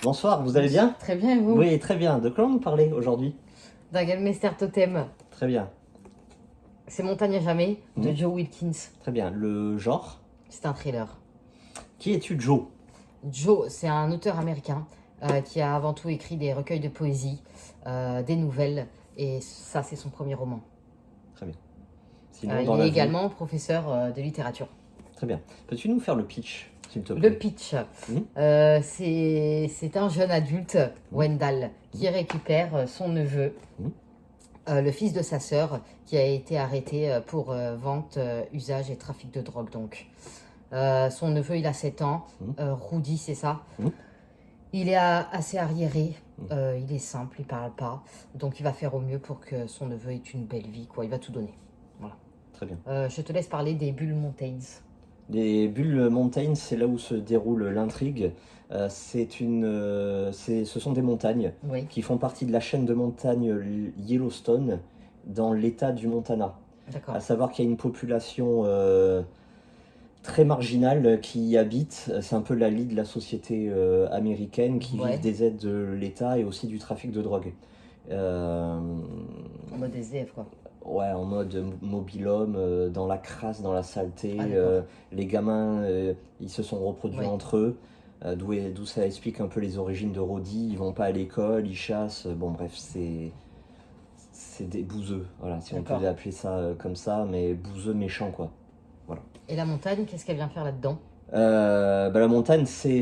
Bonsoir, vous allez bien? Très bien, et vous? Oui, très bien. De quoi on nous parlait aujourd'hui? Dagelmeister Totem, Très bien. c'est Montagne à jamais de Mhm. Joe Wilkins. Très bien. Le genre? C'est un thriller. Qui es-tu, Joe? Joe, c'est un auteur américain qui a avant tout écrit des recueils de poésie, des nouvelles, et ça, c'est son premier roman. Très bien. Sinon, Il dans est la vie. également professeur de littérature. Très bien. Peux-tu nous faire le pitch, s'il te Le plaît? pitch, Mhm. c'est un jeune adulte, Wendell, qui récupère son neveu, Mhm. le fils de sa sœur, qui a été arrêté pour vente, usage et trafic de drogue. Donc, son neveu, il a 7 ans. Rudy, c'est ça. Il est assez arriéré. Il est simple, il parle pas. Donc, il va faire au mieux pour que son neveu ait une belle vie, quoi. Il va tout donner. Voilà. Très bien. Je te laisse parler des Bull Mountains. Les Bull Mountains, c'est là où se déroule l'intrigue. Ce sont des montagnes Oui, qui font partie de la chaîne de montagnes Yellowstone dans l'état du Montana. d'accord. À savoir qu'il y a une population très marginale qui y habite. C'est un peu la lie de la société américaine qui Ouais. vivent des aides de l'État et aussi du trafic de drogue. En mode SDF, quoi. Ouais, en mode mobil-homme, dans la crasse, dans la saleté. Ah, d'accord. Les gamins, ils se sont reproduits Ouais. entre eux. D'où ça explique un peu les origines de Roddy. Ils vont pas à l'école, ils chassent. Bon, bref, c'est des bouseux. Voilà, si on D'accord. peut appeler ça comme ça, mais bouseux méchants, quoi. Voilà. Et la montagne, qu'est-ce qu'elle vient faire là-dedans? La montagne, c'est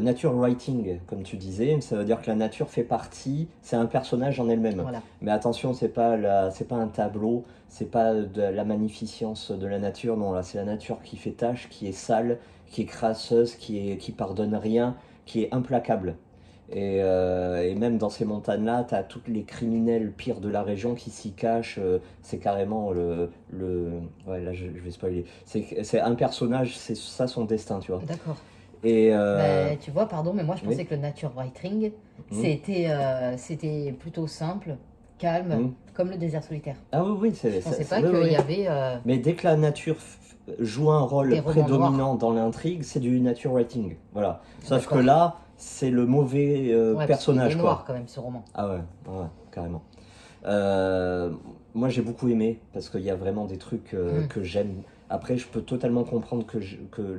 nature writing, comme tu disais. Ça veut dire que la nature fait partie, c'est un personnage en elle-même. Voilà. Mais attention, c'est pas un tableau, c'est pas de la magnificence de la nature. Non, là, c'est la nature qui fait tâche, qui est sale, qui est crasseuse, qui pardonne rien, qui est implacable. Et même dans ces montagnes-là, tu as tous les criminels pires de la région qui s'y cachent. C'est carrément ouais, là, je vais spoiler. C'est un personnage, c'est ça son destin, tu vois. D'accord. Et Tu vois, pardon, mais moi je oui. pensais que le nature writing, c'était plutôt simple, calme, Mhm. comme le désert solitaire. Ah oui, oui, Je pensais pas oui, qu'il oui. y avait Mais dès que la nature joue un rôle des romans prédominant dans l'intrigue, c'est du nature writing. Voilà. Sauf que D'accord. là, c'est le mauvais Ouais, parce qu'il personnage, est quoi. noir quand même ce roman. Ah ouais, ouais, carrément. Moi j'ai beaucoup aimé parce qu'il y a vraiment des trucs que j'aime. Après, je peux totalement comprendre que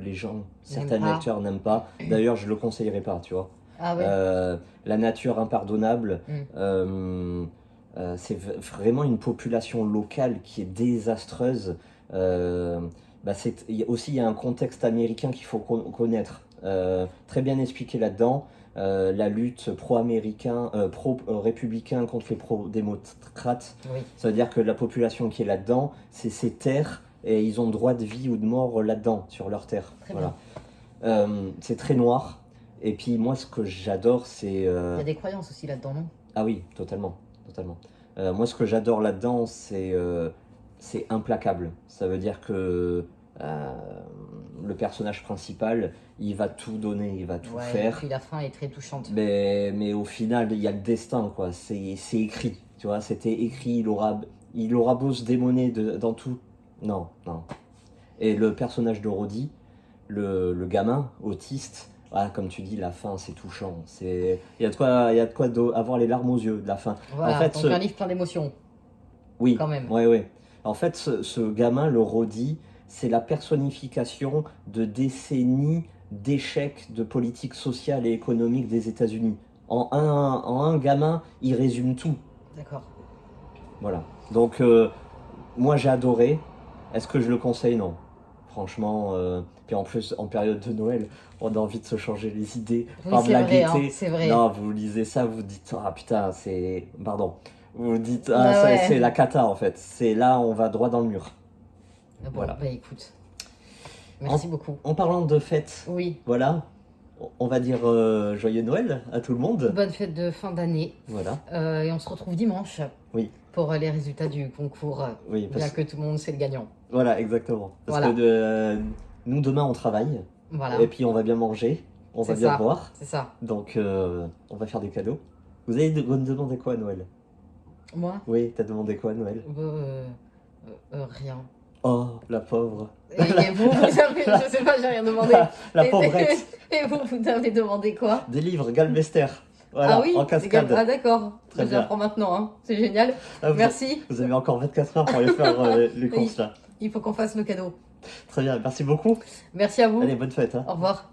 les gens, certains pas. lecteurs n'aiment pas. D'ailleurs, je le conseillerais pas, tu vois. Ah ouais. La nature impardonnable, Mm. c'est vraiment une population locale qui est désastreuse. Il y a un contexte américain qu'il faut connaître. Très bien expliqué là-dedans. La lutte pro-républicain contre les pro-démocrates. Oui. Ça veut dire que la population qui est là-dedans, c'est ces terres et ils ont droit de vie ou de mort là-dedans, sur leur terre. Très Voilà. C'est très noir. Et puis moi, ce que j'adore, c'est... Il y a des croyances aussi là-dedans, non? Ah oui, totalement, totalement. Moi, ce que j'adore là-dedans, c'est implacable. Ça veut dire que le personnage principal, il va tout donner, il va tout Ouais, et faire. puis la fin est très touchante. Mais au final, il y a le destin, quoi. C'est écrit, tu vois. C'était écrit, il aura beau se démoner dans tout. Non, non. Et le personnage de Roddy, le gamin autiste, ah, comme tu dis, la fin, c'est touchant. Il y a de quoi avoir les larmes aux yeux de la fin. Voilà, En fait, donc un livre plein d'émotions, oui, quand même. ouais, ouais. En fait, ce gamin, le Roddy, c'est la personnification de décennies d'échecs de politique sociale et économique des États-Unis. En un gamin, il résume tout. D'accord. Voilà. Donc, moi, j'ai adoré. Est-ce que je le conseille? Non. Franchement, puis en plus, en période de Noël, on a envie de se changer les idées Oui, par de c'est la vrai, hein, gaieté. c'est vrai. Non, vous lisez ça, vous dites, ah putain, c'est... Pardon. Vous dites, Ah ça, ouais. c'est la cata en fait. C'est là, on va droit dans le mur. Bon, Voilà. bah écoute, merci beaucoup. En parlant de fête, Oui, voilà, on va dire joyeux Noël à tout le monde. bonne fête de fin d'année. Voilà, Et on se retrouve dimanche oui, pour les résultats du concours, oui, bien que tout le monde sait le gagnant. voilà, exactement. Parce Voilà. que nous, demain, on travaille. Voilà, Et puis, on va bien manger, on va c'est bien ça, boire. c'est ça. Donc, on va faire des cadeaux. Vous avez demandé quoi à Noël? Moi, Oui, t'as demandé quoi à Noël? rien. Oh, la pauvre. Et vous, vous avez, je sais pas, j'ai rien demandé. La pauvrette. Et vous, vous avez demandé quoi? Des livres, Galvester. Voilà, Ah oui, en cascade. Ah d'accord, Très je bien. l'apprends maintenant, hein. C'est génial. Ah, Merci. Vous avez encore 24 heures pour aller faire les courses là. Il faut qu'on fasse nos cadeaux. Très bien, merci beaucoup. Merci à vous. Allez, bonne fête. Hein. Au revoir.